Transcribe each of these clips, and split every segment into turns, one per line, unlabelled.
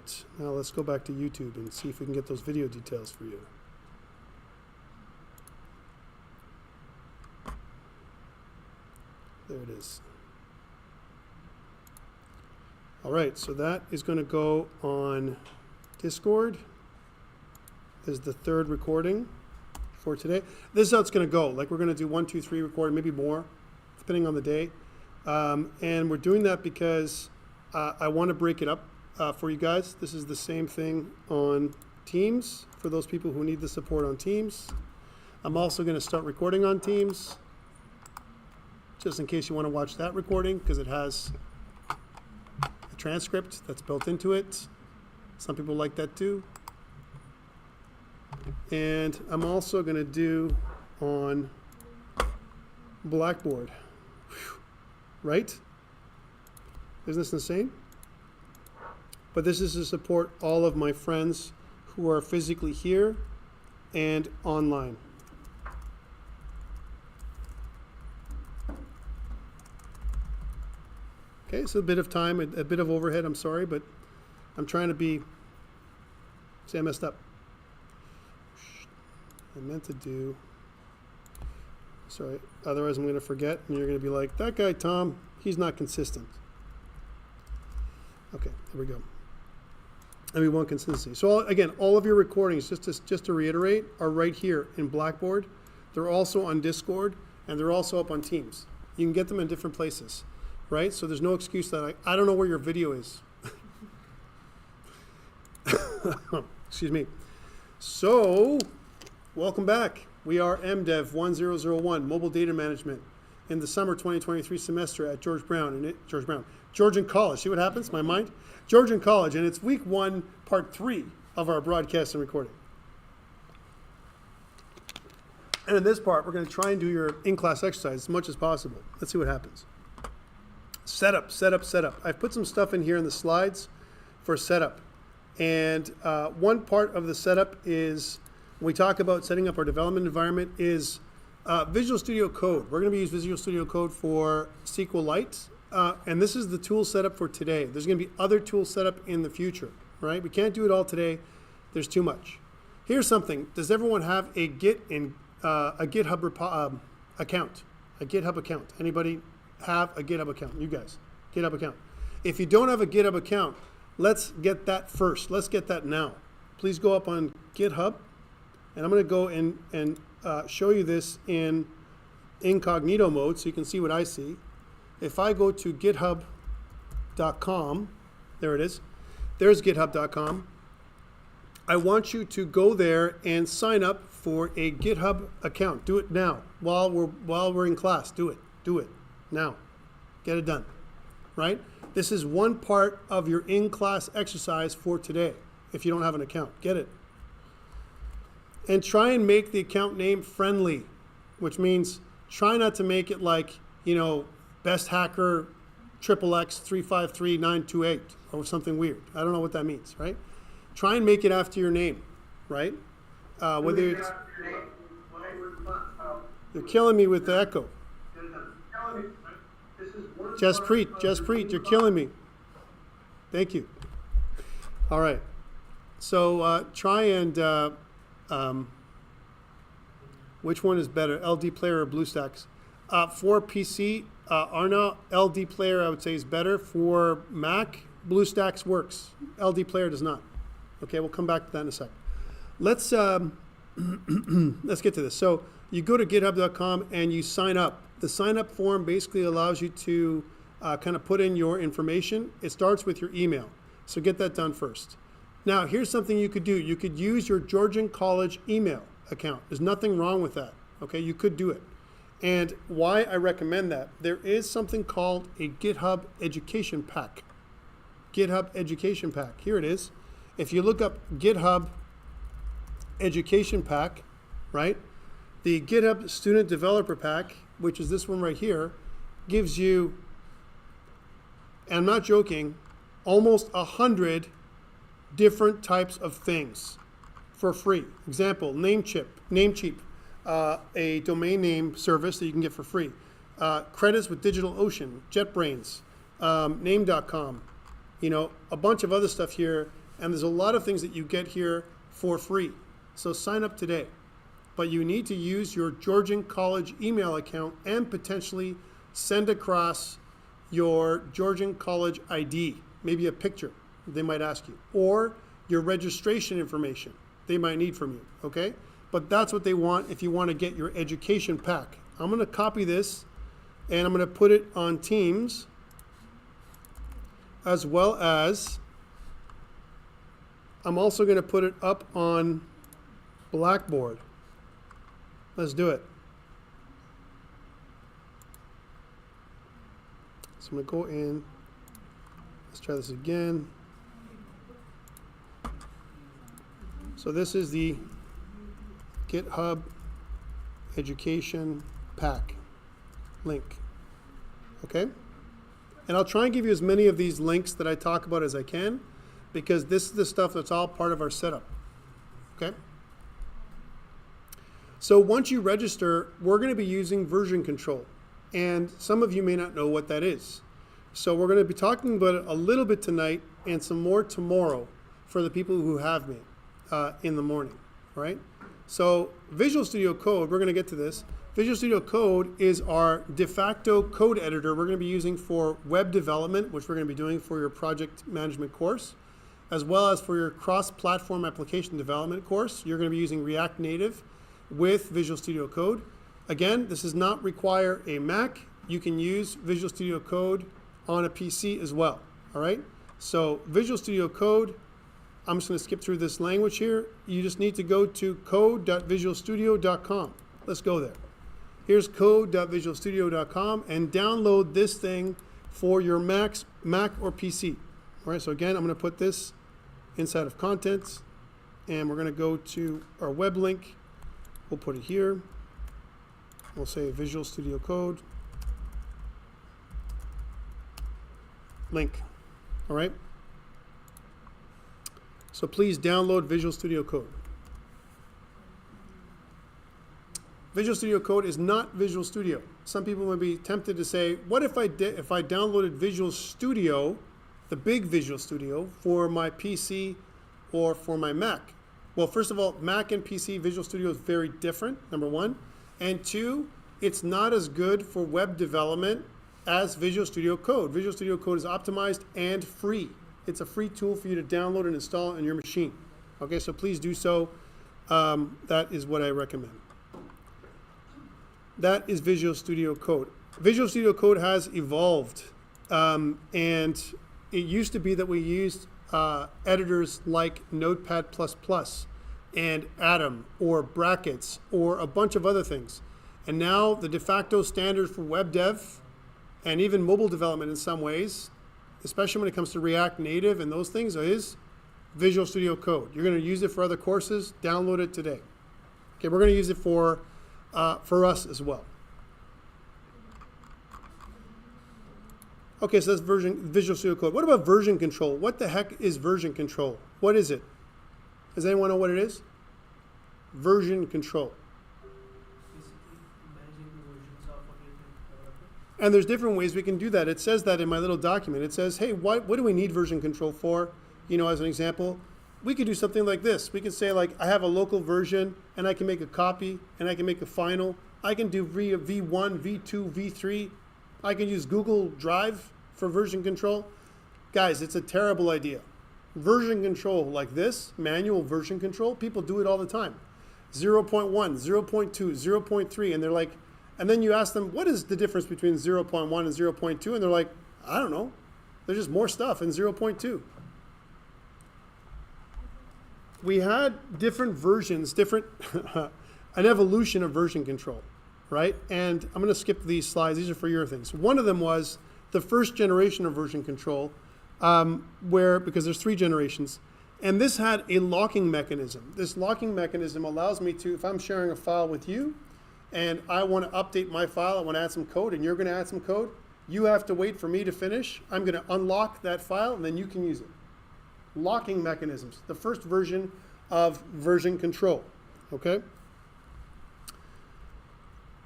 right, now let's go back to YouTube and see if we can get those video details for you. There it is. All right, so that is going to go on Discord. This is the third recording for today. This is how it's going to go. Like, we're going to do 1, 2, 3 recording, maybe more, depending on the day. And we're doing that because I want to break it up for you guys. This is the same thing on Teams for those people who need the support on Teams. I'm also going to start recording on Teams, just in case you want to watch that recording, because it has a transcript that's built into it. Some people like that too. And I'm also going to do on Blackboard. Whew. Right? Isn't this insane? But this is to support all of my friends who are physically here and online. Okay, so a bit of time, a bit of overhead, I'm sorry, but I'm trying to be, see, I messed up. I meant to do, sorry, otherwise I'm going to forget, and you're going to be like, that guy, Tom, he's not consistent. Okay, here we go. And we want consistency. So again, all of your recordings, just to reiterate, are right here in Blackboard. They're also on Discord, and they're also up on Teams. You can get them in different places, right? So there's no excuse that I don't know where your video is. Excuse me. So, welcome back. We are MDEV1001, Mobile Data Management, in the summer 2023 semester at Georgian College. See what happens? My mind? Georgian College, and it's week 1, part 3 of our broadcast and recording. And in this part, we're going to try and do your in-class exercise as much as possible. Let's see what happens. Setup, setup, setup. I've put some stuff in here in the slides for setup. And one part of the setup is, when we talk about setting up our development environment, is Visual Studio Code. We're going to use Visual Studio Code for SQLite. And this is the tool setup for today. There's going to be other tool setup in the future, right? We can't do it all today. There's too much. Here's something. Does everyone have a GitHub account? A GitHub account? Anybody have a GitHub account? You guys, GitHub account. If you don't have a GitHub account, let's get that first. Let's get that now. Please go up on GitHub, and I'm going to go and show you this in incognito mode so you can see what I see. If I go to github.com, there it is. There's github.com. I want you to go there and sign up for a GitHub account. Do it now while we're in class. Do it. Do it now. Get it done. Right? This is one part of your in-class exercise for today. If you don't have an account, get it. And try and make the account name friendly, which means try not to make it like, you know, Best Hacker XXX 353928 or something weird. I don't know what that means, right? Try and make it after your name, right? Whether it's, you're killing me with the echo. Jaspreet, you're killing me. Thank you. All right. So try and, which one is better, LD Player or BlueStacks? For PC, Arna, LD Player I would say is better. For Mac, BlueStacks works. LD Player does not. Okay, we'll come back to that in a sec. Let's let's get to this. So you go to github.com and you sign up. The sign up form basically allows you to kind of put in your information. It starts with your email. So get that done first. Now, here's something you could do. You could use your Georgian College email account. There's nothing wrong with that. Okay, you could do it. And why I recommend that, there is something called a GitHub Education Pack. GitHub Education Pack. Here it is. If you look up GitHub Education Pack, right, the GitHub Student Developer Pack, which is this one right here, gives you, and I'm not joking, almost 100 different types of things for free. Example, Namecheap, a domain name service that you can get for free. Credits with DigitalOcean, JetBrains, Name.com, you know, a bunch of other stuff here And there's a lot of things that you get here for free. So sign up today. But you need to use your Georgian College email account and potentially send across your Georgian College ID, maybe a picture they might ask you, or your registration information they might need from you, okay? But that's what they want if you want to get your education pack. I'm going to copy this and I'm going to put it on Teams, as well as I'm also going to put it up on Blackboard. Let's do it. So I'm going to go in. Let's try this again. So this is the GitHub Education Pack link. Okay? And I'll try and give you as many of these links that I talk about as I can, because this is the stuff that's all part of our setup. Okay? So once you register, we're going to be using version control. And some of you may not know what that is. So we're going to be talking about it a little bit tonight and some more tomorrow for the people who have me in the morning, right? So Visual Studio Code, we're going to get to this. Visual Studio Code is our de facto code editor we're going to be using for web development, which we're going to be doing for your project management course, as well as for your cross-platform application development course. You're going to be using React Native with Visual Studio Code. Again, this does not require a Mac. You can use Visual Studio Code on a PC as well, all right? So Visual Studio Code, I'm just going to skip through this language here. You just need to go to code.visualstudio.com. Let's go there. Here's code.visualstudio.com and download this thing for your Mac or PC. All right, so again, I'm going to put this inside of contents, and we're going to go to our web link. We'll put it here. We'll say Visual Studio Code link. All right. So please download Visual Studio Code. Visual Studio Code is not Visual Studio. Some people might be tempted to say, what if I downloaded Visual Studio, the big Visual Studio, for my PC or for my Mac? Well, first of all, Mac and PC Visual Studio is very different, number one. And two, it's not as good for web development as Visual Studio Code. Visual Studio Code is optimized and free. It's a free tool for you to download and install on your machine. Okay, so please do so. That is what I recommend. That is Visual Studio Code. Visual Studio Code has evolved. And it used to be that we used editors like Notepad++ and Atom or Brackets or a bunch of other things. And now the de facto standard for web dev and even mobile development in some ways, especially when it comes to React Native and those things, is Visual Studio Code. You're going to use it for other courses. Download it today. Okay, we're going to use it for us as well. Okay, so that's Visual Studio Code. What about version control? What the heck is version control? What is it? Does anyone know what it is? Version control. And there's different ways we can do that. It says that in my little document. It says, hey, what do we need version control for? You know, as an example, we could do something like this. We could say, like, I have a local version, and I can make a copy, and I can make a final. I can do V1, V2, V3. I can use Google Drive for version control. Guys, it's a terrible idea. Version control like this, manual version control, people do it all the time. 0.1, 0.2, 0.3, and they're like, and then you ask them, what is the difference between 0.1 and 0.2? And they're like, I don't know. There's just more stuff in 0.2. We had different versions, an evolution of version control, right? And I'm going to skip these slides. These are for your things. One of them was the first generation of version control, because there's 3 generations. And this had a locking mechanism. This locking mechanism allows me to, if I'm sharing a file with you, and I want to update my file, I want to add some code, and you're going to add some code, you have to wait for me to finish. I'm going to unlock that file, and then you can use it. Locking mechanisms, the first version of version control, okay?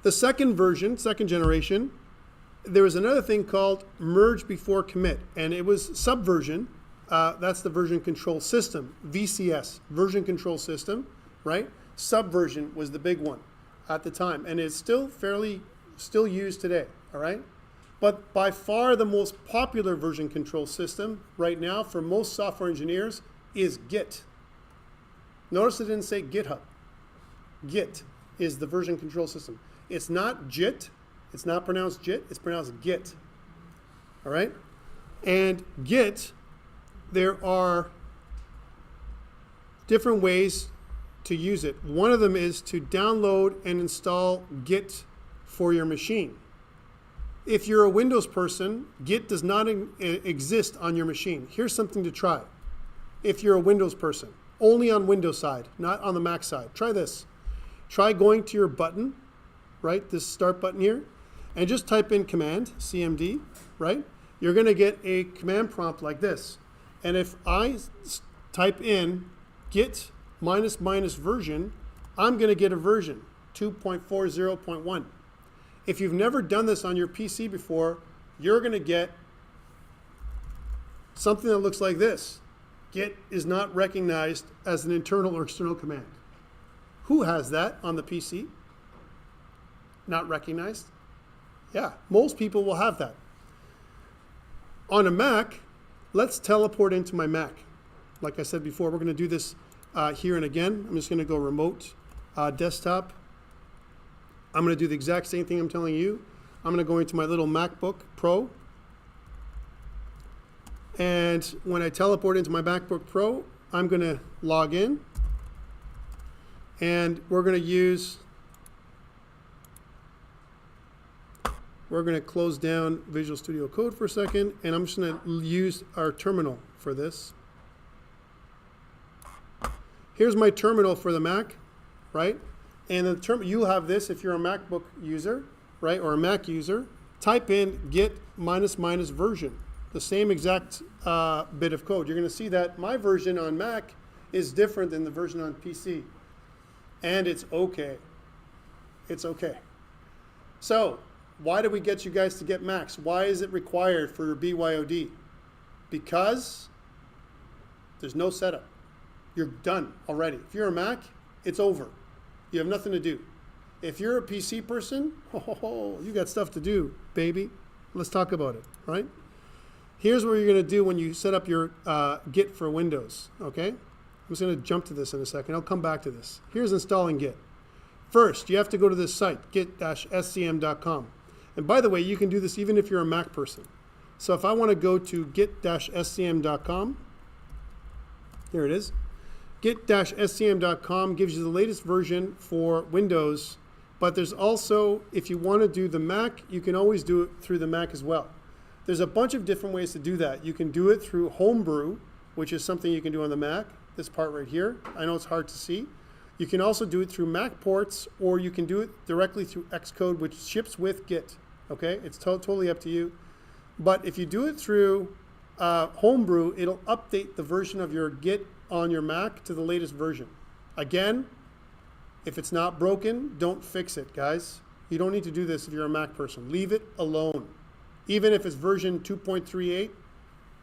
The second version, second generation, there was another thing called merge before commit, and it was subversion that's the version control system, VCS, version control system, right? Subversion was the big one at the time, and it's still used today, all right? But by far the most popular version control system right now for most software engineers is Git. Notice it didn't say GitHub. Git is the version control system. It's not JIT. It's not pronounced JIT. It's pronounced Git. All right? And Git, there are different ways to use it. One of them is to download and install Git for your machine. If you're a Windows person, Git does not exist on your machine. Here's something to try. If you're a Windows person, only on Windows side, not on the Mac side. Try this. Try going to your button, right, this start button here, and just type in command, CMD, right? You're going to get a command prompt like this. And if I type in git ---- version, I'm going to get a version, 2.40.1. If you've never done this on your PC before, you're going to get something that looks like this. Git is not recognized as an internal or external command. Who has that on the PC? Not recognized? Yeah, most people will have that. On a Mac, let's teleport into my Mac. Like I said before, we're going to do this here and again. I'm just going to go remote desktop. I'm going to do the exact same thing I'm telling you. I'm going to go into my little MacBook Pro. And when I teleport into my MacBook Pro, I'm going to log in. And we're going to close down Visual Studio Code for a second. And I'm just going to use our terminal for this. Here's my terminal for the Mac, right? And the you'll have this if you're a MacBook user, right, or a Mac user. Type in git ---- version, the same exact bit of code. You're going to see that my version on Mac is different than the version on PC. And it's okay. It's okay. So why do we get you guys to get Macs? Why is it required for your BYOD? Because there's no setup. You're done already. If you're a Mac, it's over. You have nothing to do. If you're a PC person, you got stuff to do, baby. Let's talk about it, right? Here's what you're going to do when you set up your Git for Windows, okay? I'm just going to jump to this in a second. I'll come back to this. Here's installing Git. First, you have to go to this site, git-scm.com. And by the way, you can do this even if you're a Mac person. So if I want to go to git-scm.com, here it is. Git-scm.com gives you the latest version for Windows, but there's also, if you want to do the Mac, you can always do it through the Mac as well. There's a bunch of different ways to do that. You can do it through Homebrew, which is something you can do on the Mac, this part right here. I know it's hard to see. You can also do it through Mac ports, or you can do it directly through Xcode, which ships with Git, okay? It's totally up to you. But if you do it through Homebrew, it'll update the version of your Git on your Mac to the latest version. Again, if it's not broken, don't fix it, guys. You don't need to do this if you're a Mac person. Leave it alone. Even if it's version 2.38,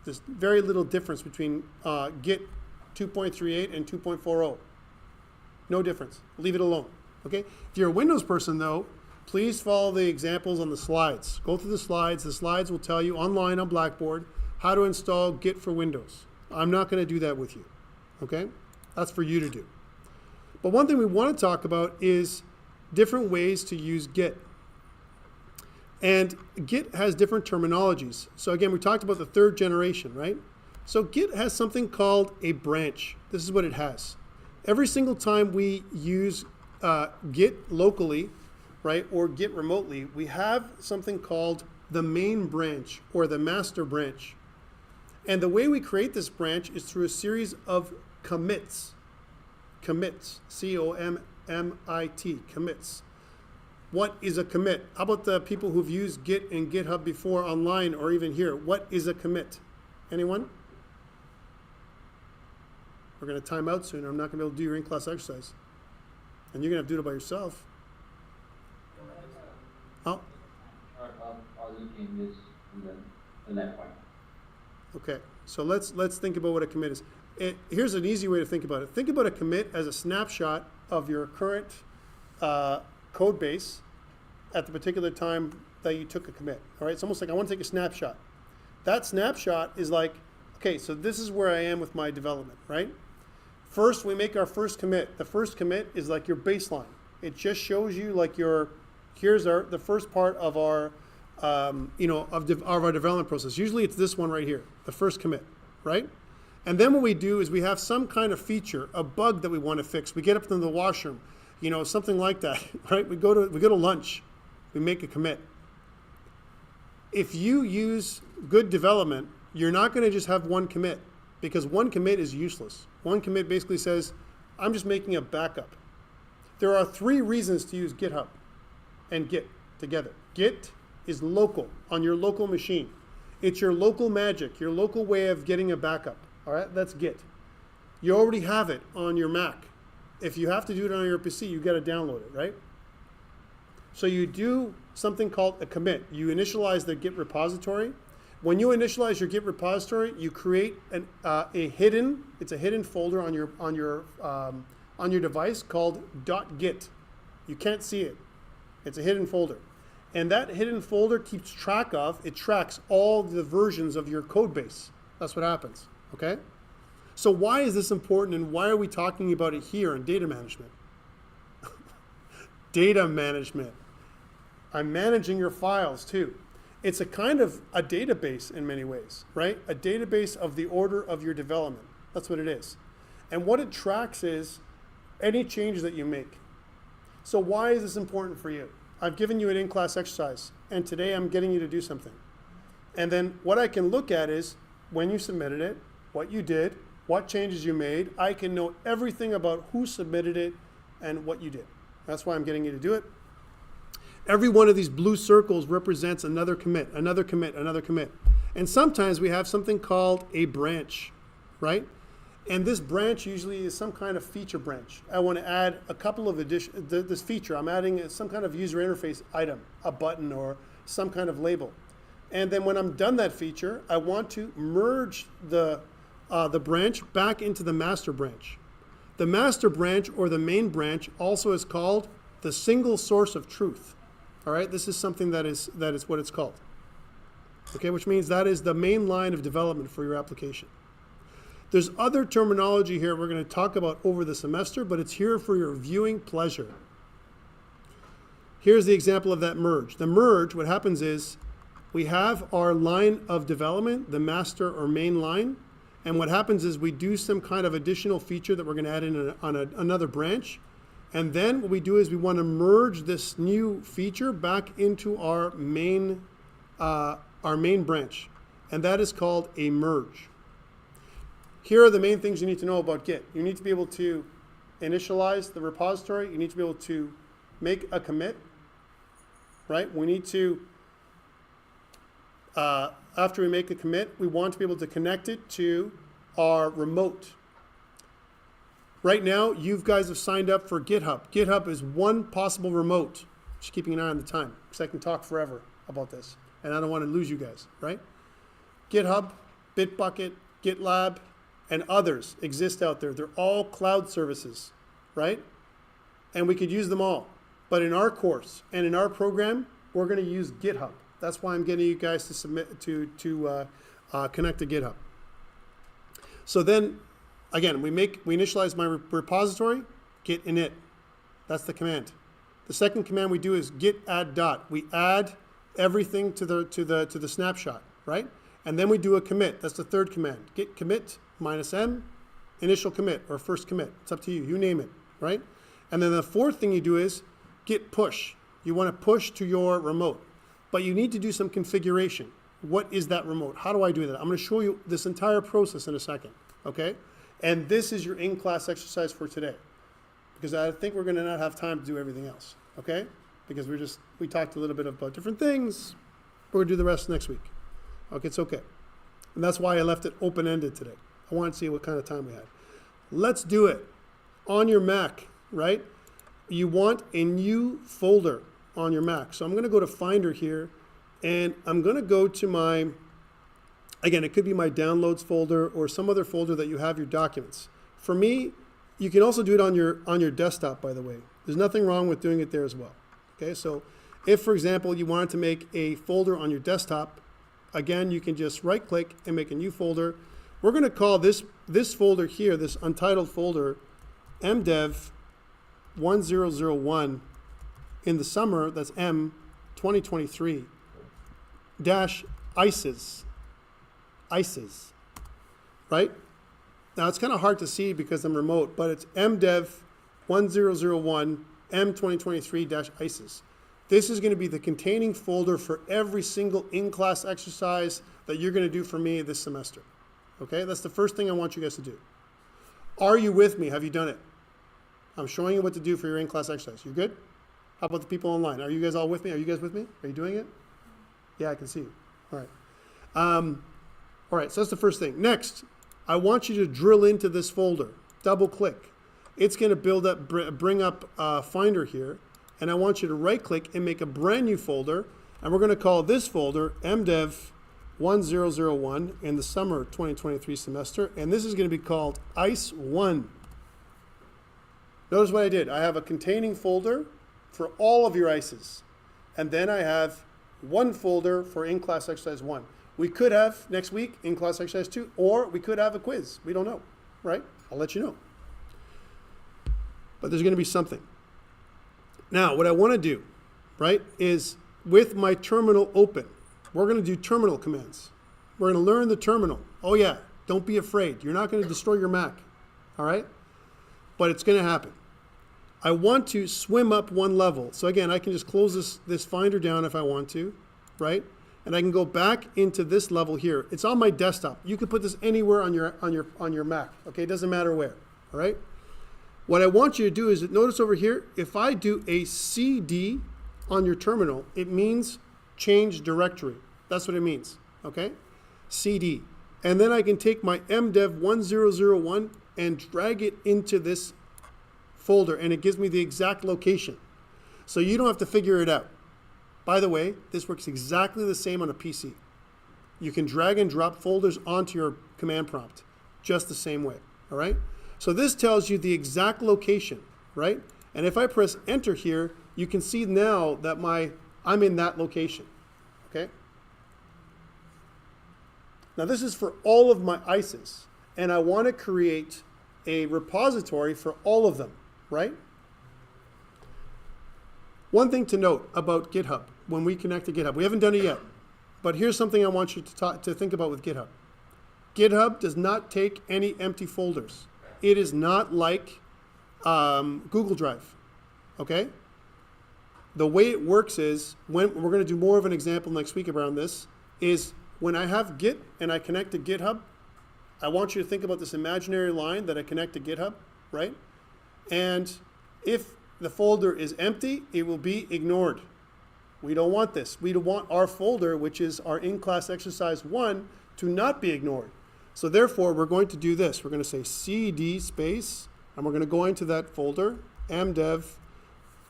there's very little difference between Git 2.38 and 2.40. No difference. Leave it alone, okay? If you're a Windows person, though, please follow the examples on the slides. Go through the slides. The slides will tell you online on Blackboard how to install Git for Windows. I'm not going to do that with you. Okay? That's for you to do. But one thing we want to talk about is different ways to use Git. And Git has different terminologies. So again, we talked about the third generation, right? So Git has something called a branch. This is what it has. Every single time we use Git locally, right, or Git remotely, we have something called the main branch or the master branch. And the way we create this branch is through a series of commits. Commits, C-O-M-M-I-T, commits. What is a commit? How about the people who've used Git and GitHub before online or even here? What is a commit? Anyone? We're going to time out soon. I'm not going to be able to do your in-class exercise. And you're going to have to do it by yourself. Oh?
Or looking this in the left one.
Okay, so let's think about what a commit is. Here's an easy way to think about it. Think about a commit as a snapshot of your current code base at the particular time that you took a commit. All right, it's almost like I want to take a snapshot. That snapshot is like, okay, so this is where I am with my development, right? First, we make our first commit. The first commit is like your baseline. It just shows you like here's the first part of our, of our development process. Usually it's this one right here, the first commit, right? And then what we do is we have some kind of feature, a bug that we want to fix. We get up to the washroom, something like that, right? We go to lunch, we make a commit. If you use good development, you're not going to just have one commit, because one commit is useless. One commit basically says, I'm just making a backup. There are 3 reasons to use GitHub and Git together. Git is local, on your local machine. It's your local magic, your local way of getting a backup. All right, that's Git. You already have it on your Mac. If you have to do it on your PC, you got to download it, right? So you do something called a commit. You initialize the Git repository. When you initialize your Git repository, you create a hidden folder on your device called .git. You can't see it. It's a hidden folder. And that hidden folder tracks all the versions of your code base. That's what happens, okay? So why is this important, and why are we talking about it here in data management? Data management. I'm managing your files too. It's a kind of a database in many ways, right? A database of the order of your development. That's what it is. And what it tracks is any changes that you make. So why is this important for you? I've given you an in-class exercise, and today I'm getting you to do something. And then what I can look at is when you submitted it, what you did, what changes you made. I can know everything about who submitted it and what you did. That's why I'm getting you to do it. Every one of these blue circles represents another commit, another commit, another commit. And sometimes we have something called a branch, right? And this branch usually is some kind of feature branch. I want to add a couple of this feature. I'm adding some kind of user interface item, a button or some kind of label. And then when I'm done that feature, I want to merge the branch back into the master branch. The master branch or the main branch also is called the single source of truth. All right, this is something that is what it's called. Okay, which means that is the main line of development for your application. There's other terminology here we're going to talk about over the semester, but it's here for your viewing pleasure. Here's the example of that merge. The merge, what happens is we have our line of development, the master or main line, and what happens is we do some kind of additional feature that we're going to add in on another branch. And then what we do is we want to merge this new feature back into our main branch. And that is called a merge. Here are the main things you need to know about Git. You need to be able to initialize the repository. You need to be able to make a commit, right? We need to, after we make a commit, we want to be able to connect it to our remote. Right now, you guys have signed up for GitHub. GitHub is one possible remote. Just keeping an eye on the time, because I can talk forever about this, and I don't want to lose you guys, right? GitHub, Bitbucket, GitLab, and others exist out there. They're all cloud services, right? And we could use them all. But in our course and in our program, we're going to use GitHub. That's why I'm getting you guys to submit to connect to GitHub. So then, again, we initialize my repository, git init. That's the command. The second command we do is git add dot. We add everything to the snapshot, right? And then we do a commit. That's the third command. Git commit -m, initial commit or first commit. It's up to you. You name it, right? And then the fourth thing you do is git push. You want to push to your remote, but you need to do some configuration. What is that remote? How do I do that? I'm going to show you this entire process in a second, okay? And this is your in-class exercise for today, because I think we're going to not have time to do everything else, okay? Because we talked a little bit about different things. We're going to do the rest next week. Okay, it's okay. And that's why I left it open-ended today. I wanted to see what kind of time we had. Let's do it. On your Mac, right? You want a new folder on your Mac. So I'm going to go to Finder here, and I'm going to go to Again, it could be my downloads folder or some other folder that you have your documents. For me, you can also do it on your desktop, by the way. There's nothing wrong with doing it there as well. Okay, so if, for example, you wanted to make a folder on your desktop, again, you can just right-click and make a new folder. We're going to call this folder here, this untitled folder, MDEV1001 in the summer, that's M2023, dash ICES, right? Now, it's kind of hard to see because I'm remote, but it's MDEV1001 M2023-ICES. This is going to be the containing folder for every single in-class exercise that you're going to do for me this semester. Okay, that's the first thing I want you guys to do. Are you with me? Have you done it? I'm showing you what to do for your in-class exercise. You good? How about the people online? Are you guys all with me? Are you guys with me? Are you doing it? Yeah, I can see you. All right. All right, so that's the first thing. Next, I want you to drill into this folder. Double click. It's going to bring up Finder here, and I want you to right click and make a brand new folder, and we're going to call this folder MDEV1001 in the summer 2023 semester, and this is going to be called ICE1. Notice what I did. I have a containing folder for all of your ICEs, and then I have one folder for in-class exercise 1. We could have next week in-class exercise 2, or we could have a quiz. We don't know, right? I'll let you know. But there's going to be something. Now, what I want to do, right, is with my terminal open, we're going to do terminal commands. We're going to learn the terminal. Oh, yeah, don't be afraid. You're not going to destroy your Mac, all right? But it's going to happen. I want to swim up one level. So again, I can just close this Finder down if I want to, right? And I can go back into this level here. It's on my desktop. You can put this anywhere on your Mac. Okay, it doesn't matter where. All right. What I want you to do is notice over here. If I do a CD on your terminal, it means change directory. That's what it means. Okay, CD, and then I can take my MDEV1001 and drag it into this folder, and it gives me the exact location. So you don't have to figure it out. By the way, this works exactly the same on a PC. You can drag and drop folders onto your command prompt just the same way, all right? So this tells you the exact location, right? And if I press enter here, you can see now that I'm in that location, okay? Now this is for all of my ICEs, and I want to create a repository for all of them, right? One thing to note about GitHub, when we connect to GitHub, we haven't done it yet, but here's something I want you to think about with GitHub. GitHub does not take any empty folders. It is not like Google Drive, okay? The way it works is, when we're going to do more of an example next week around this, is when I have Git and I connect to GitHub, I want you to think about this imaginary line that I connect to GitHub, right? And if the folder is empty, it will be ignored. We don't want this. We don't want our folder, which is our in-class exercise 1, to not be ignored. So therefore, we're going to do this. We're going to say cd space, and we're going to go into that folder, MDEV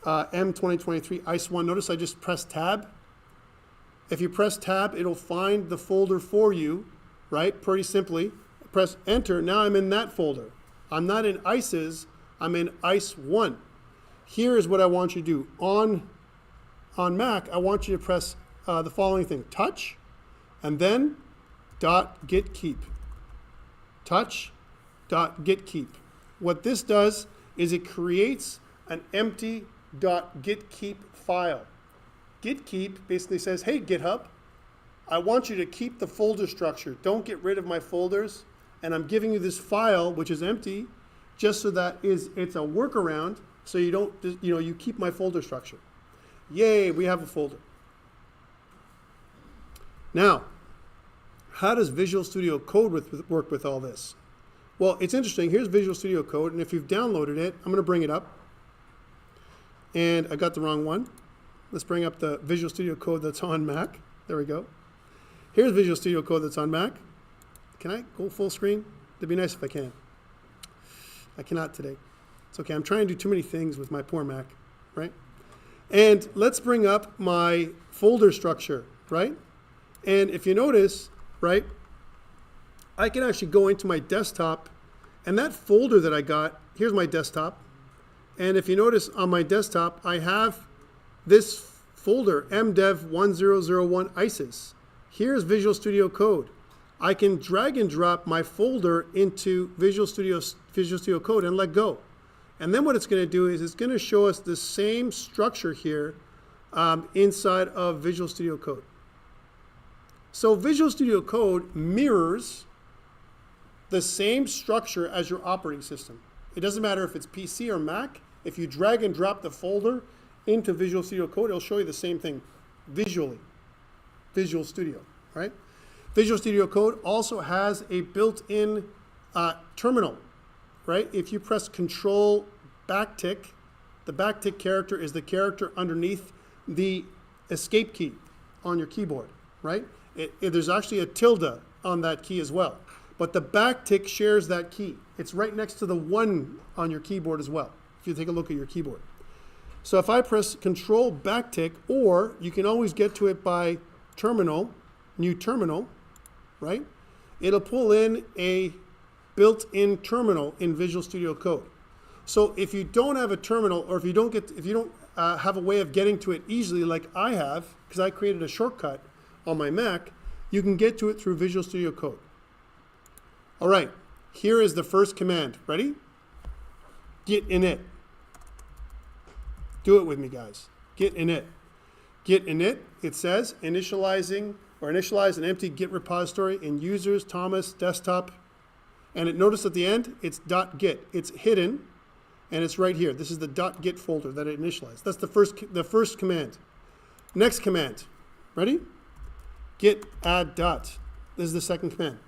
M2023 ICE1. Notice I just pressed tab. If you press tab, it'll find the folder for you, right? Pretty simply. Press enter. Now I'm in that folder. I'm not in ICEs. I'm in ICE1. Here is what I want you to do. On Mac, I want you to press the following thing. Touch, and then .gitkeep. Touch.gitkeep. What this does is it creates an empty .gitkeep file. Gitkeep basically says, hey, GitHub, I want you to keep the folder structure. Don't get rid of my folders. And I'm giving you this file, which is empty, just so that it's a workaround, so you don't, you keep my folder structure. Yay, we have a folder. Now, how does Visual Studio Code work with all this? Well, it's interesting. Here's Visual Studio Code, and if you've downloaded it, I'm going to bring it up. And I got the wrong one. Let's bring up the Visual Studio Code that's on Mac. There we go. Here's Visual Studio Code that's on Mac. Can I go full screen? It'd be nice if I can. I cannot today. It's okay. I'm trying to do too many things with my poor Mac, right? And let's bring up my folder structure, right? And if you notice, right, I can actually go into my desktop, and that folder that I got, here's my desktop. And if you notice on my desktop, I have this folder, MDEV1001 ISIS. Here's Visual Studio Code. I can drag and drop my folder into Visual Studio Code and let go. And then what it's going to do is it's going to show us the same structure here inside of Visual Studio Code. So Visual Studio Code mirrors the same structure as your operating system. It doesn't matter if it's PC or Mac. If you drag and drop the folder into Visual Studio Code, it'll show you the same thing visually. Visual Studio, right? Visual Studio Code also has a built-in terminal, right? If you press Control backtick, the backtick character is the character underneath the escape key on your keyboard, right? There's actually a tilde on that key as well. But the backtick shares that key. It's right next to the 1 on your keyboard as well, if you take a look at your keyboard. So if I press Control backtick, or you can always get to it by terminal, new terminal, right? It'll pull in a built-in terminal in Visual Studio Code. So if you don't have a terminal, or if you don't have a way of getting to it easily like I have, because I created a shortcut on my Mac, you can get to it through Visual Studio Code. All right, here is the first command. Ready? Git init. Do it with me, guys. Git init. Git init, it says initialize an empty Git repository in users, Thomas, desktop. And notice at the end, it's .git. It's hidden, and it's right here. This is the .git folder that it initialized. That's the first command. Next command. Ready? Git add dot. This is the second command.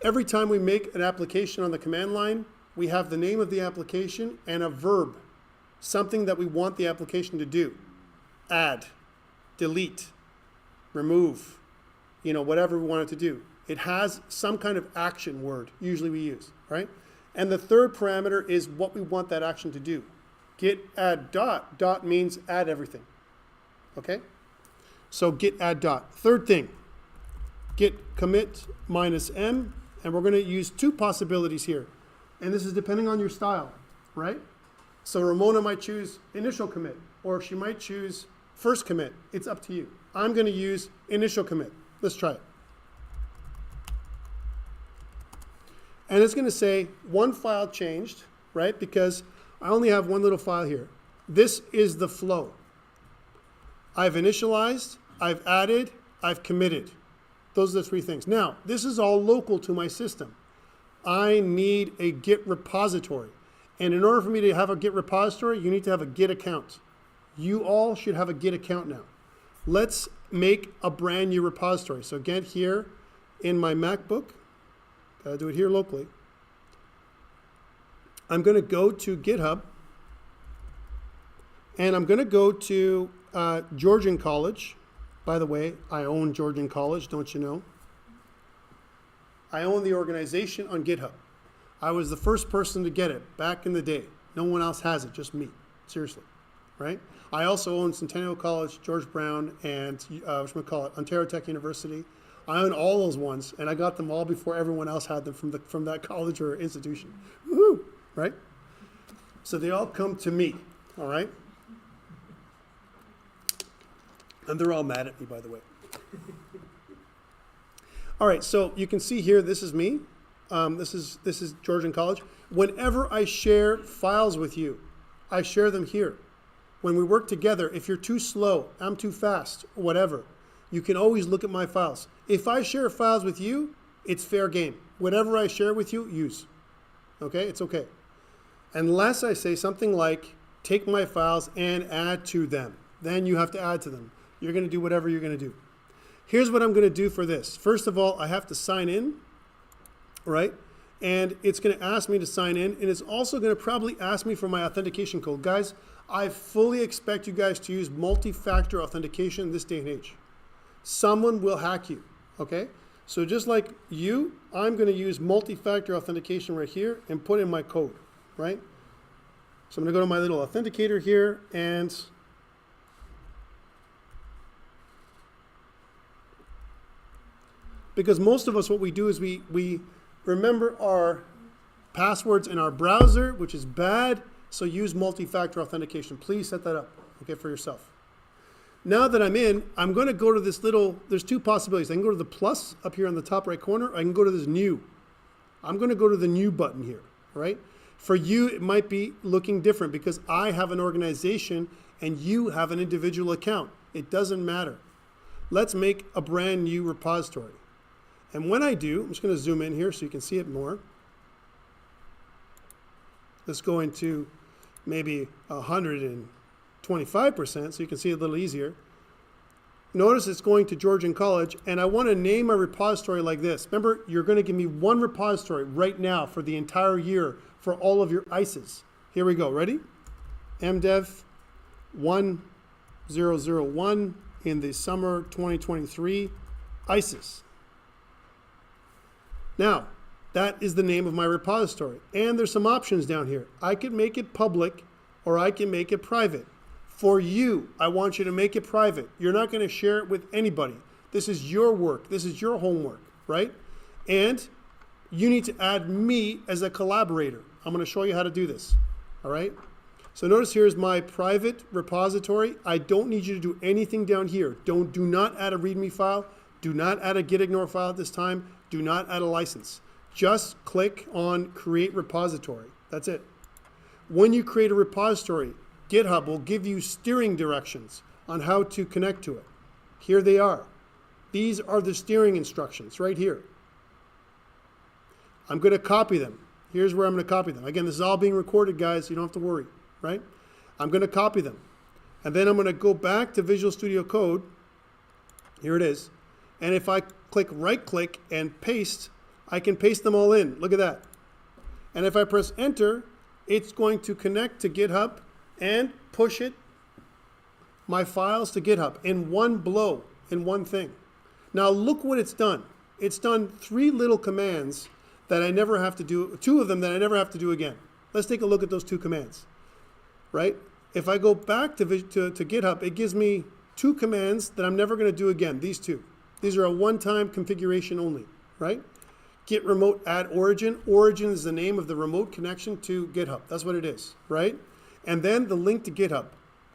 Every time we make an application on the command line, we have the name of the application and a verb, something that we want the application to do. Add, delete, remove, whatever we want it to do. It has some kind of action word, usually we use, right? And the third parameter is what we want that action to do. Git add dot. Dot means add everything, okay? So git add dot. Third thing, git commit -m, and we're going to use two possibilities here. And this is depending on your style, right? So Ramona might choose initial commit, or she might choose first commit. It's up to you. I'm going to use initial commit. Let's try it. And it's going to say one file changed, right? Because I only have one little file here. This is the flow. I've initialized, I've added, I've committed. Those are the three things. Now, this is all local to my system. I need a Git repository. And in order for me to have a Git repository, you need to have a Git account. You all should have a Git account now. Let's make a brand new repository. So again, here in my MacBook, gotta do it here locally. I'm gonna go to GitHub, and I'm gonna go to Georgian College. By the way, I own Georgian College, don't you know? I own the organization on GitHub. I was the first person to get it back in the day. No one else has it, just me. Seriously, right? I also own Centennial College, George Brown, and Ontario Tech University. I own all those ones, and I got them all before everyone else had them from that college or institution. Woohoo, right? So they all come to me, all right? And they're all mad at me, by the way. All right, so you can see here, this is me. This is Georgian College. Whenever I share files with you, I share them here. When we work together, if you're too slow, I'm too fast, or whatever, you can always look at my files. If I share files with you, it's fair game. Whatever I share with you, use. Okay, it's okay. Unless I say something like, take my files and add to them. Then you have to add to them. You're going to do whatever you're going to do. Here's what I'm going to do for this. First of all, I have to sign in, right? And it's going to ask me to sign in, and it's also going to probably ask me for my authentication code. Guys, I fully expect you guys to use multi-factor authentication in this day and age. Someone will hack you, okay? So just like you, I'm going to use multi-factor authentication right here and put in my code, right? So I'm going to go to my little authenticator here, and Because most of us, what we do is we remember our passwords in our browser, which is bad, so use multi-factor authentication. Please set that up, okay, for yourself. Now that I'm in, I'm going to go to this little, there's two possibilities. I can go to the plus up here on the top right corner. I can go to this new. I'm going to go to the new button here, right? For you, it might be looking different because I have an organization and you have an individual account. It doesn't matter. Let's make a brand new repository. And when I do, I'm just going to zoom in here so you can see it more. Let's go into maybe 125% so you can see it a little easier. Notice it's going to Georgian College, and I want to name a repository like this. Remember, you're going to give me one repository right now for the entire year for all of your ICEs. Here we go. Ready? MDEV1001 in the summer 2023 ICEs. Now, that is the name of my repository. And there's some options down here. I can make it public or I can make it private. For you, I want you to make it private. You're not going to share it with anybody. This is your work. This is your homework, right? And you need to add me as a collaborator. I'm going to show you how to do this, all right? So notice here's my private repository. I don't need you to do anything down here. Do not add a README file. Do not add a gitignore file at this time. Do not add a license. Just click on Create Repository. That's it. When you create a repository, GitHub will give you steering directions on how to connect to it. Here they are. These are the steering instructions right here. I'm going to copy them. Here's where I'm going to copy them. Again, this is all being recorded, guys. You don't have to worry, right? I'm going to copy them. And then I'm going to go back to Visual Studio Code. Here it is. And if I click right-click and paste, I can paste them all in. Look at that. And if I press Enter, it's going to connect to GitHub and push my files to GitHub in one blow, in one thing. Now look what it's done. It's done 3 little commands that I never have to do, 2 of them that I never have to do again. Let's take a look at those 2 commands, right? If I go back to GitHub, it gives me 2 commands that I'm never going to do again, these 2. These are a one-time configuration only, right? Git remote add origin. Origin is the name of the remote connection to GitHub. That's what it is, right? And then the link to GitHub,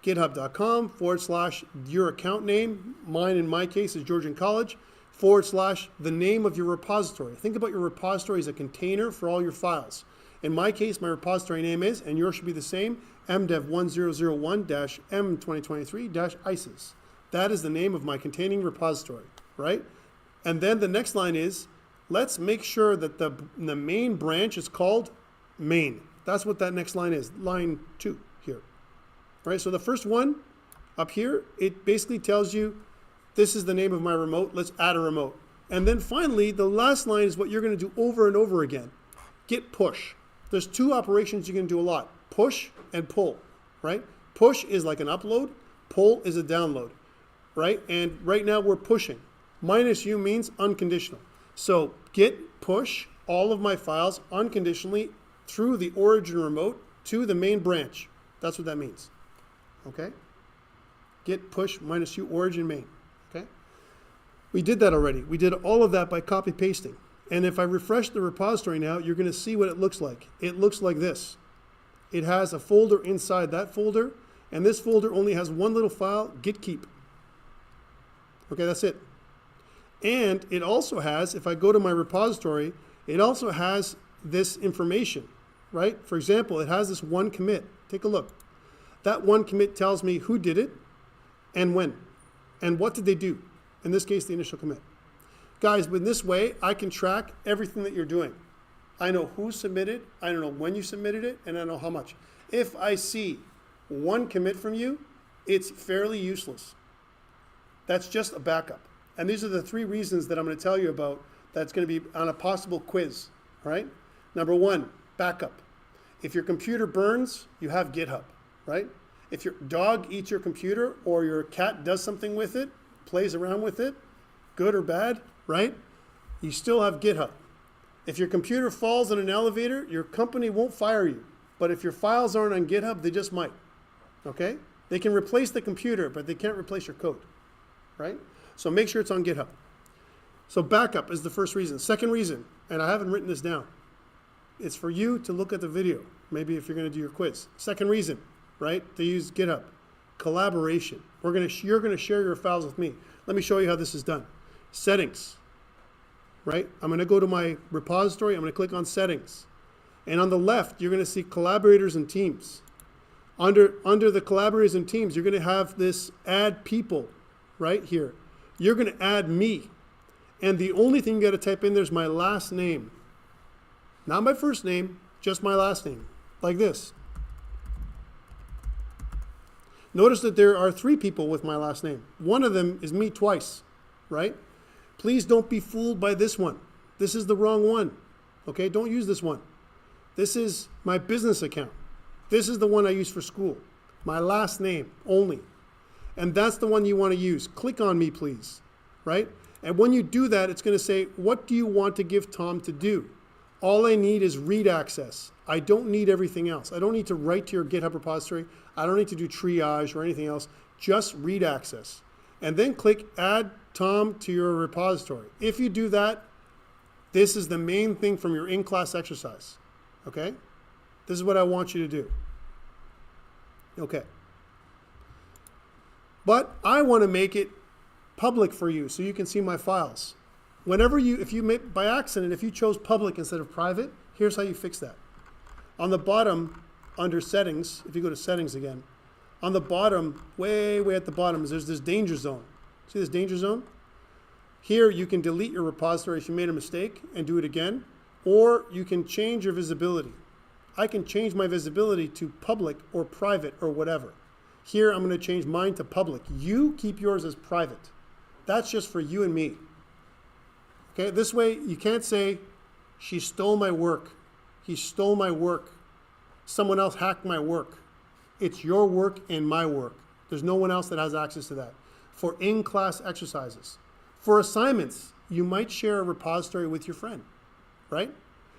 github.com/your account name. Mine, in my case, is Georgian College, / the name of your repository. Think about your repository as a container for all your files. In my case, my repository name is, and yours should be the same, MDEV1001-M2023-ICES. That is the name of my containing repository, right? And then the next line is, let's make sure that the main branch is called main. That's what that next line is, line 2 here. Right, so the first one up here, it basically tells you this is the name of my remote, let's add a remote. And then finally, the last line is what you're going to do over and over again. Git push. There's 2 operations you can do a lot, push and pull, right? Push is like an upload, pull is a download, right? And right now we're pushing. -u means unconditional. So git push all of my files unconditionally through the origin remote to the main branch. That's what that means, okay? Git push -u origin main, okay? We did that already. We did all of that by copy pasting. And if I refresh the repository now, you're going to see what it looks like. It looks like this. It has a folder inside that folder, and this folder only has one little file, git keep. Okay, that's it. And it also has, if I go to my repository, it also has this information, right? For example, it has this one commit. Take a look. That one commit tells me who did it and when, and what did they do. In this case, the initial commit. Guys, in this way, I can track everything that you're doing. I know who submitted, I know when you submitted it, and I know how much. If I see one commit from you, it's fairly useless. That's just a backup. And these are the 3 reasons that I'm going to tell you about that's going to be on a possible quiz, right? Number 1, backup. If your computer burns, you have GitHub, right? If your dog eats your computer or your cat does something with it, plays around with it, good or bad, right? You still have GitHub. If your computer falls in an elevator, your company won't fire you. But if your files aren't on GitHub, they just might, okay? They can replace the computer, but they can't replace your code, right? So make sure it's on GitHub. So backup is the first reason. Second reason, and I haven't written this down, it's for you to look at the video, maybe if you're going to do your quiz. Second reason, right, to use GitHub, collaboration. You're going to share your files with me. Let me show you how this is done. Settings, right? I'm going to go to my repository. I'm going to click on settings. And on the left, you're going to see collaborators and teams. Under the collaborators and teams, you're going to have this add people right here. You're going to add me. And the only thing you got to type in there is my last name. Not my first name, just my last name. Like this. Notice that there are 3 people with my last name. One of them is me twice, right? Please don't be fooled by this one. This is the wrong one. Okay, don't use this one. This is my business account. This is the one I use for school. My last name only. And that's the one you want to use. Click on me, please, right? And when you do that, it's going to say, what do you want to give Tom to do? All I need is read access. I don't need everything else. I don't need to write to your GitHub repository. I don't need to do triage or anything else. Just read access. And then click add Tom to your repository. If you do that, this is the main thing from your in-class exercise. Okay? This is what I want you to do. Okay. But I want to make it public for you so you can see my files. If you make, by accident, if you chose public instead of private, here's how you fix that. On the bottom, under settings, if you go to settings again, on the bottom, way at the bottom, there's this danger zone. See this danger zone? Here you can delete your repository if you made a mistake and do it again, or you can change your visibility. I can change my visibility to public or private or whatever. Here I'm going to change mine to public. You keep yours as private. That's just for you and me. Okay, this way you can't say, she stole my work. He stole my work. Someone else hacked my work. It's your work and my work. There's no one else that has access to that. For in-class exercises. For assignments, you might share a repository with your friend, right?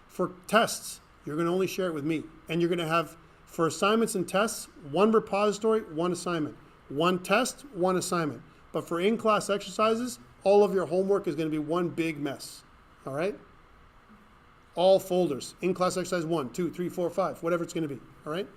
For tests, you're going to only share it with me. And you're going to have, for assignments and tests, one repository, one assignment. One test, one assignment. But for in-class exercises, all of your homework is going to be one big mess, all right? All folders, in-class exercise 1, 2, 3, 4, 5, whatever it's going to be, all right?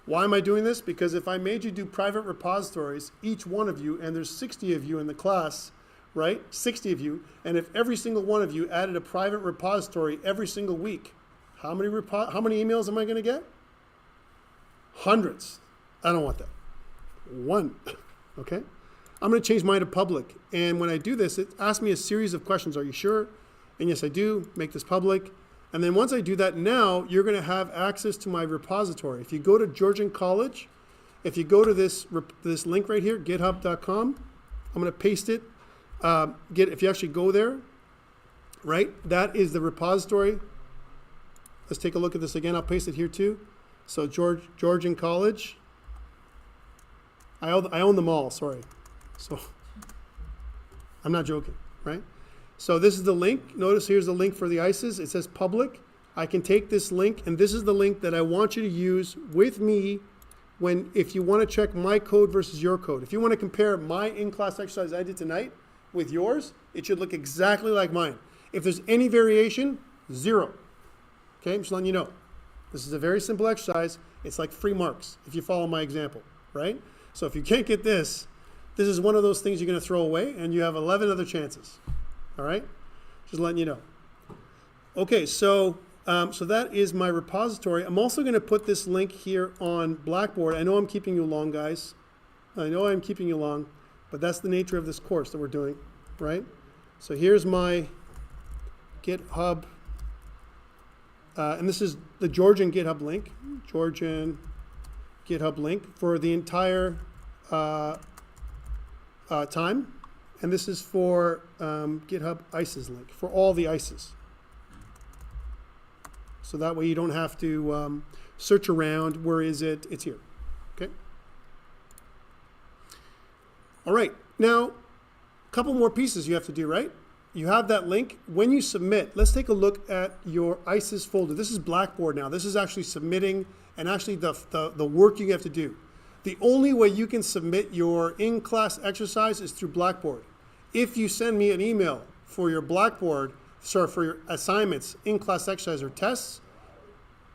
Why am I doing this? Because if I made you do private repositories, each one of you, and there's 60 of you in the class, right? 60 of you, and if every single one of you added a private repository every single week, how many emails am I going to get? Hundreds. I don't want that. One, okay? I'm going to change mine to public. And when I do this, it asks me a series of questions. Are you sure? And yes, I do. Make this public. And then once I do that, now you're going to have access to my repository. If you go to Georgian College, if you go to this link right here, github.com, I'm going to paste it. If you actually go there, right, that is the repository. Let's take a look at this again. I'll paste it here too. So Georgian College. I own them all, sorry. So I'm not joking, right? So this is the link. Notice here's the link for the ICES. It says public. I can take this link, and this is the link that I want you to use with me if you want to check my code versus your code. If you want to compare my in-class exercise I did tonight with yours, it should look exactly like mine. If there's any variation, 0. Okay, I'm just letting you know. This is a very simple exercise. It's like free marks if you follow my example, right? So if you can't get this, this is one of those things you're going to throw away, and you have 11 other chances. All right? Just letting you know. Okay, so that is my repository. I'm also going to put this link here on Blackboard. I know I'm keeping you long, guys. I know I'm keeping you long, but that's the nature of this course that we're doing, right? So here's my GitHub, and this is the Georgian GitHub link, Georgian GitHub link for the entire time. And this is for GitHub ICES link, for all the ICES. So that way you don't have to search around. Where is it? It's here. Okay. All right. Now, a couple more pieces you have to do, right? You have that link. When you submit, let's take a look at your ICES folder. This is Blackboard now. This is actually submitting and actually the work you have to do. The only way you can submit your in-class exercise is through Blackboard. If you send me an email for your Blackboard, sorry, for your assignments, in-class exercise or tests,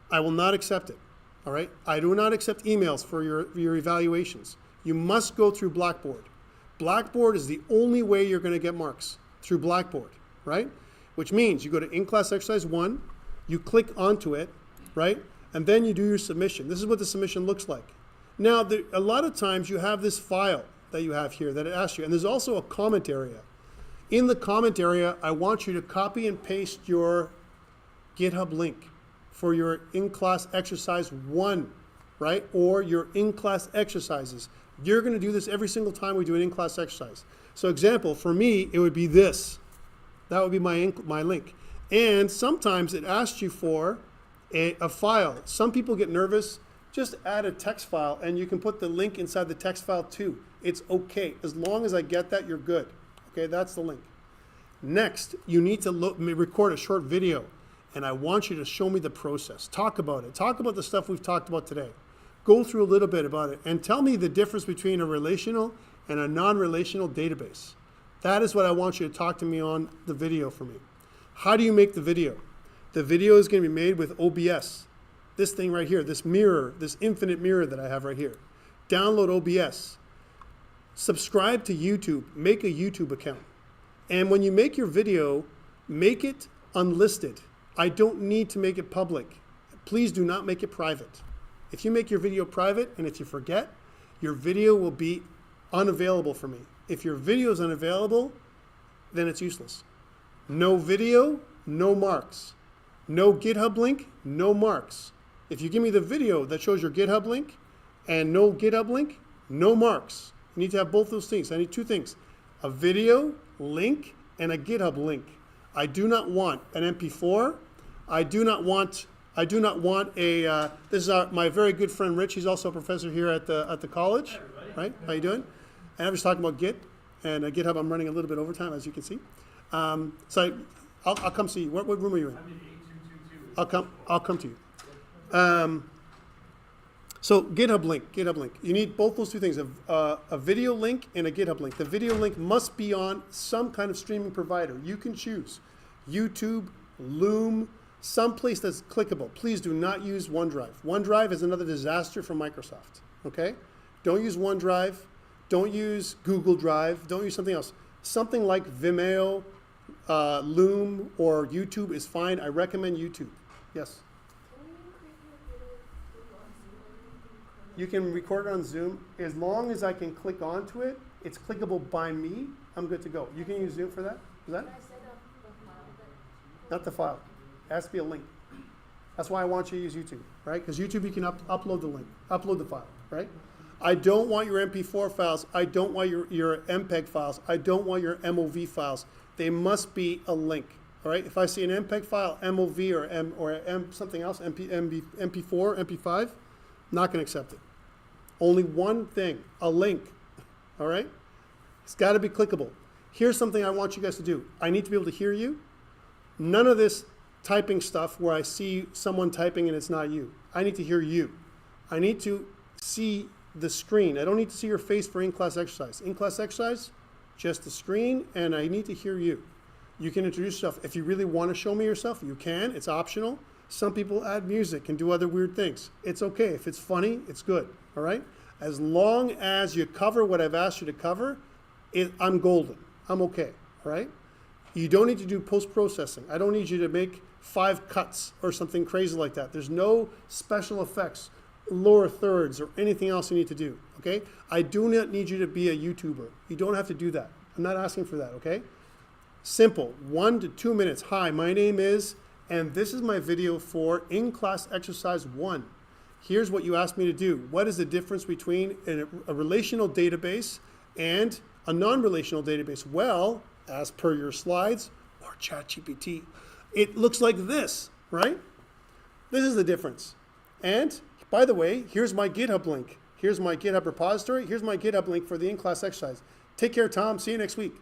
I will not accept it, all right? I do not accept emails for your evaluations. You must go through Blackboard. Blackboard is the only way you're going to get marks, through Blackboard, right? Which means you go to in-class exercise 1, you click onto it, right? And then you do your submission. This is what the submission looks like. Now, a lot of times you have this file that you have here that it asks you, and there's also a comment area. In the comment area, I want you to copy and paste your GitHub link for your in-class exercise 1, right? Or your in-class exercises. You're going to do this every single time we do an in-class exercise. So example, for me, it would be this. That would be my link. And sometimes it asks you for a file. Some people get nervous. Just add a text file, and you can put the link inside the text file too. It's okay. As long as I get that, you're good. Okay, that's the link. Next, you need to record a short video, and I want you to show me the process. Talk about it. Talk about the stuff we've talked about today. Go through a little bit about it, and tell me the difference between a relational and a non-relational database. That is what I want you to talk to me on the video for me. How do you make the video? The video is going to be made with OBS. This thing right here, this mirror, this infinite mirror that I have right here. Download OBS. Subscribe to YouTube. Make a YouTube account. And when you make your video, make it unlisted. I don't need to make it public. Please do not make it private. If you make your video private and if you forget, your video will be unavailable for me. If your video is unavailable, then it's useless. No video, no marks. No GitHub link, no marks. If you give me the video that shows your GitHub link and no GitHub link, no marks. You need to have both those things. I need two things, a video link and a GitHub link. I do not want an MP4. I do not want a, this is my very good friend Rich. He's also a professor here at the college. Right? How you doing? And I was talking about Git and GitHub. I'm running a little bit overtime, as you can see. So I'll come see you. What room are you in?
I'm in 8222.
I'll come to you. So GitHub link. You need both those two things, a video link and a GitHub link. The video link must be on some kind of streaming provider. You can choose YouTube, Loom, someplace that's clickable. Please do not use OneDrive. OneDrive is another disaster for Microsoft, okay? Don't use OneDrive. Don't use Google Drive. Don't use something else. Something like Vimeo, Loom, or YouTube is fine. I recommend YouTube. Yes? You can record it on Zoom. As long as I can click onto it, it's clickable by me, I'm good to go. You can use Zoom for that? Is that? Not the file. It has to be a link. That's why I want you to use YouTube, right? Because YouTube, you can upload the link, upload the file, right? I don't want your MP4 files. I don't want your MPEG files. I don't want your MOV files. They must be a link, all right? If I see an MPEG file, MOV or something else, MP4, MP5, not going to accept it. Only one thing, a link, all right? It's got to be clickable. Here's something I want you guys to do. I need to be able to hear you. None of this typing stuff where I see someone typing and it's not you. I need to hear you. I need to see the screen. I don't need to see your face for in-class exercise. In-class exercise, just the screen, and I need to hear you. You can introduce yourself. If you really want to show me yourself, you can. It's optional. Some people add music and do other weird things. It's okay. If it's funny, it's good, all right? As long as you cover what I've asked you to cover, I'm golden. I'm okay, all right? You don't need to do post-processing. I don't need you to make 5 cuts or something crazy like that. There's no special effects, lower thirds, or anything else you need to do, okay? I do not need you to be a YouTuber. You don't have to do that. I'm not asking for that, okay? Simple, 1 to 2 minutes. Hi, my name is, and this is my video for in-class exercise 1. Here's what you asked me to do. What is the difference between a relational database and a non-relational database? Well, as per your slides or ChatGPT, it looks like this, right? This is the difference. And by the way, here's my GitHub link. Here's my GitHub repository. Here's my GitHub link for the in-class exercise. Take care, Tom. See you next week.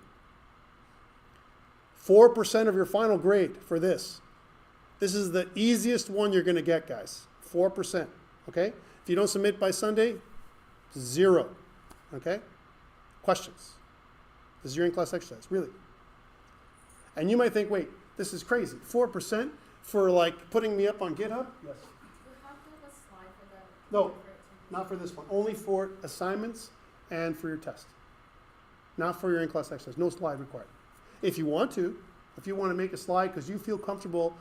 4% of your final grade for this. This is the easiest one you're going to get, guys. 4%, okay? If you don't submit by Sunday, 0, okay? Questions? This is your in-class exercise, really. And you might think, wait, this is crazy. 4% for like putting me up on GitHub? Yes.
You have to have a slide for that.
No, not for this one. Only for assignments and for your test. Not for your in-class exercise. No slide required. If you want to make a slide because you feel comfortable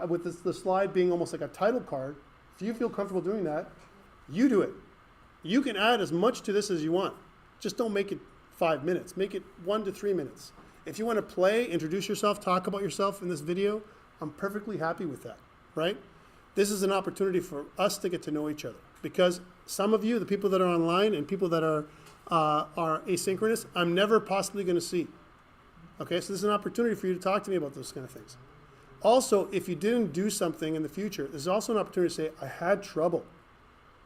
with the slide being almost like a title card, if you feel comfortable doing that, you do it. You can add as much to this as you want. Just don't make it 5 minutes. Make it 1 to 3 minutes. If you want to play, introduce yourself, talk about yourself in this video, I'm perfectly happy with that, right? This is an opportunity for us to get to know each other because some of you, the people that are online and people that are asynchronous, I'm never possibly going to see. Okay, so this is an opportunity for you to talk to me about those kind of things. Also, if you didn't do something in the future, there's also an opportunity to say, I had trouble,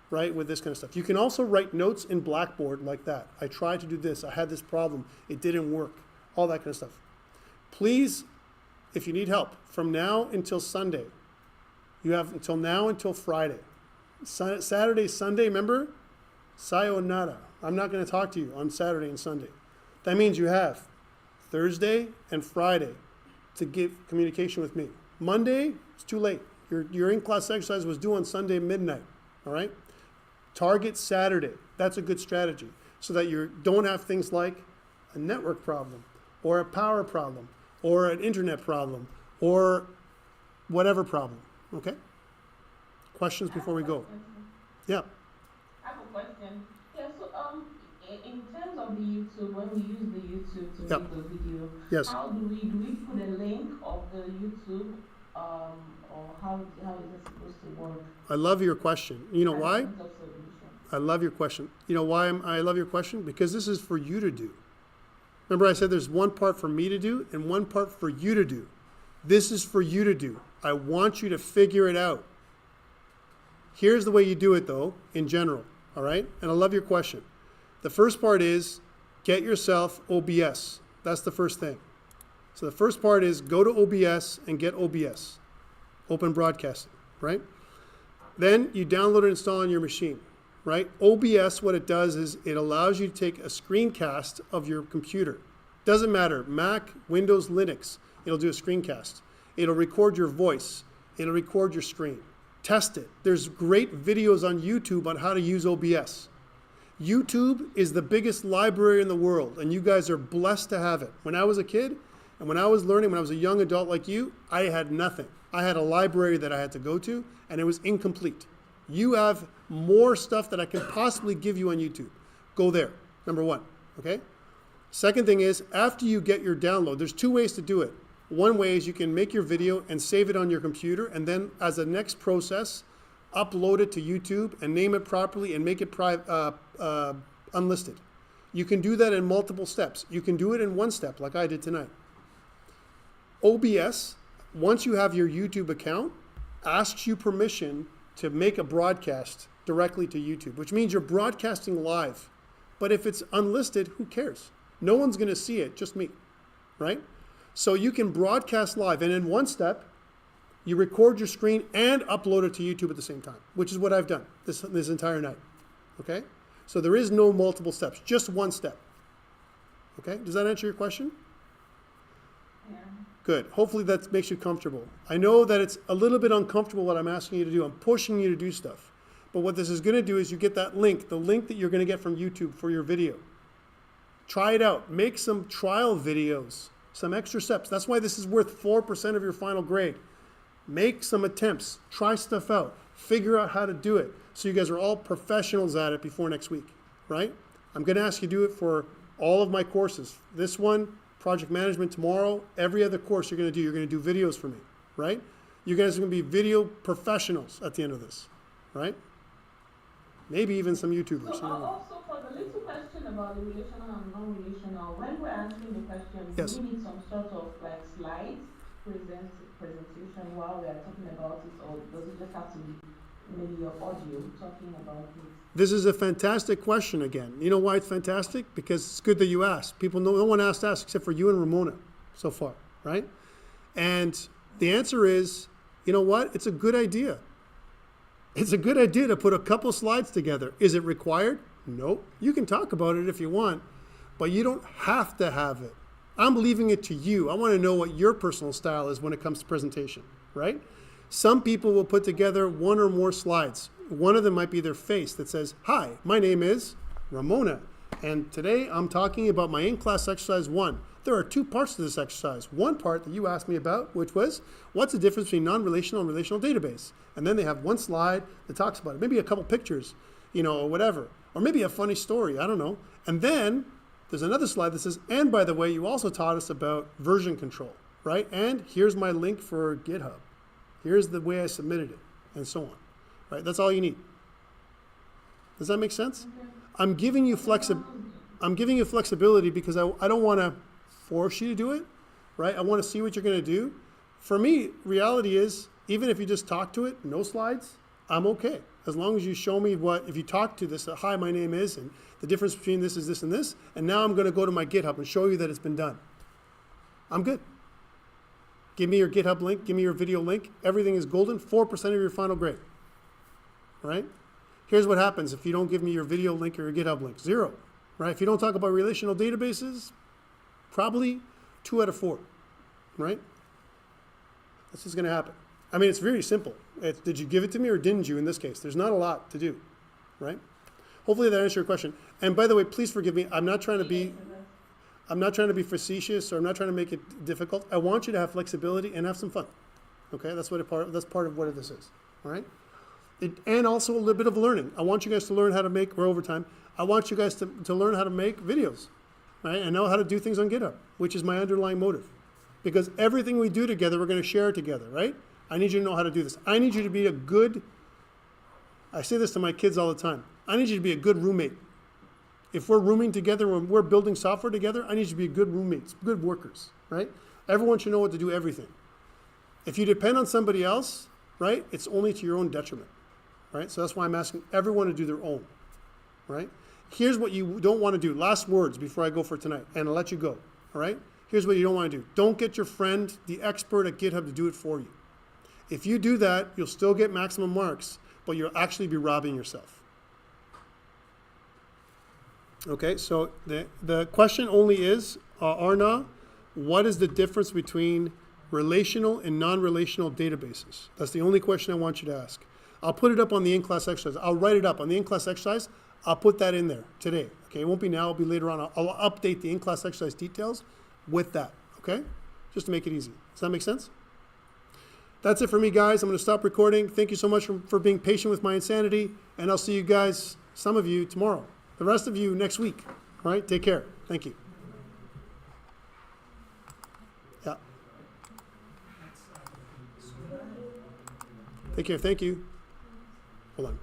right, with this kind of stuff. You can also write notes in Blackboard like that. I tried to do this. I had this problem. It didn't work. All that kind of stuff. Please, if you need help, from now until Sunday, you have until now until Friday. Saturday, Sunday, remember? Sayonara. I'm not going to talk to you on Saturday and Sunday. That means you have Thursday and Friday to give communication with me. Monday, it's too late. Your in-class exercise was due on Sunday midnight, all right? Target Saturday. That's a good strategy so that you don't have things like a network problem or a power problem or an internet problem or whatever problem, okay? Questions before we go? Yeah.
I have a question. Yeah, so in terms of the YouTube, when we use the YouTube to
Yep.
make the video,
Yes.
how do we put a link of the YouTube, or how is it supposed to work?
I love your question. You know
as a
why?
point of solution?
I love your question. You know why I love your question? Because this is for you to do. Remember I said there's one part for me to do and one part for you to do. This is for you to do. I want you to figure it out. Here's the way you do it though, in general, all right? And I love your question. The first part is get yourself OBS. That's the first thing. So the first part is go to OBS and get OBS, Open Broadcasting, right? Then you download and install on your machine, right? OBS, what it does is it allows you to take a screencast of your computer. Doesn't matter, Mac, Windows, Linux, it'll do a screencast. It'll record your voice. It'll record your screen. Test it. There's great videos on YouTube on how to use OBS. YouTube is the biggest library in the world, and you guys are blessed to have it. When I was a kid, and when I was learning, when I was a young adult like you, I had nothing. I had a library that I had to go to, and it was incomplete. You have more stuff that I can possibly give you on YouTube. Go there, number one, okay? Second thing is, after you get your download, there's two ways to do it. One way is you can make your video and save it on your computer, and then as a next process, upload it to YouTube and name it properly and make it unlisted. You can do that in multiple steps. You can do it in one step, like I did tonight. OBS, once you have your YouTube account, asks you permission to make a broadcast directly to YouTube, which means you're broadcasting live. But if it's unlisted, who cares? No one's going to see it, just me, right? So you can broadcast live, and in one step, you record your screen and upload it to YouTube at the same time, which is what I've done this entire night, okay? So there is no multiple steps, just one step, okay? Does that answer your question?
Yeah.
Good. Hopefully that makes you comfortable. I know that it's a little bit uncomfortable what I'm asking you to do. I'm pushing you to do stuff. But what this is going to do is you get that link, the link that you're going to get from YouTube for your video. Try it out. Make some trial videos, some extra steps. That's why this is worth 4% of your final grade. Make some attempts. Try stuff out. Figure out how to do it. So you guys are all professionals at it before next week, right? I'm going to ask you to do it for all of my courses. This one, project management tomorrow, every other course you're going to do videos for me, right? You guys are going to be video professionals at the end of this, right? Maybe even some YouTubers.
So also for the little question about the relational and non-relational, when we're answering the question,
Yes.
do we need some sort of like slides, presentation while we are talking about it, or does it just have to be maybe your audio talking about it?
This is a fantastic question again. You know why it's fantastic? Because it's good that you asked. No one asked us except for you and Ramona so far, right? And the answer is, you know what? It's a good idea. It's a good idea to put a couple slides together. Is it required? No. You can talk about it if you want, but you don't have to have it, I'm leaving it to you. I want to know what your personal style is when it comes to presentation, right? Some people will put together one or more slides. One of them might be their face that says, "Hi, my name is Ramona, and today I'm talking about my in-class exercise 1. There are 2 parts to this exercise. One part that you asked me about, which was, what's the difference between non-relational and relational database?" And then they have one slide that talks about it, maybe a couple pictures, or whatever. Or maybe a funny story, I don't know. And then there's another slide that says, and by the way, you also taught us about version control, right? And here's my link for GitHub. Here's the way I submitted it, and so on, right? That's all you need. Does that make sense? I'm giving you flexibility because I don't want to force you to do it, right? I want to see what you're going to do. For me, reality is, even if you just talk to it, no slides, I'm okay. As long as you show me if you talk to this, "Hi, my name is," and the difference between this is this and this, and now I'm going to go to my GitHub and show you that it's been done. I'm good. Give me your GitHub link, give me your video link. Everything is golden, 4% of your final grade, right? Here's what happens if you don't give me your video link or your GitHub link, 0, right? If you don't talk about relational databases, probably 2 out of 4, right? That's just going to happen. I mean, it's very simple. Did you give it to me or didn't you in this case? There's not a lot to do, right? Hopefully that answers your question. And by the way, please forgive me. I'm not trying to be facetious, or I'm not trying to make it difficult. I want you to have flexibility and have some fun. Okay, that's part of what this is. All right, and also a little bit of learning. I want you guys to learn how to make. We're over time. I want you guys to learn how to make videos, right, and know how to do things on GitHub, which is my underlying motive. Because everything we do together, we're going to share together, right? I need you to know how to do this. I need you to be I say this to my kids all the time. I need you to be a good roommate. If we're rooming together, when we're building software together, I need you to be good roommates, good workers, right? Everyone should know what to do everything. If you depend on somebody else, right, it's only to your own detriment, right? So that's why I'm asking everyone to do their own, right? Here's what you don't want to do. Last words before I go for tonight, and I'll let you go, all right? Here's what you don't want to do. Don't get your friend, the expert at GitHub, to do it for you. If you do that, you'll still get maximum marks, but you'll actually be robbing yourself. Okay, so the question only is, Arna, what is the difference between relational and non-relational databases? That's the only question I want you to ask. I'll put it up on the in-class exercise. I'll write it up on the in-class exercise. I'll put that in there today. Okay, it won't be now, it'll be later on. I'll update the in-class exercise details with that, okay? Just to make it easy. Does that make sense? That's it for me, guys. I'm going to stop recording. Thank you so much for being patient with my insanity, and I'll see you guys, some of you, tomorrow. The rest of you next week. All right, take care. Thank you. Yeah. Take care. Thank you. Hold on.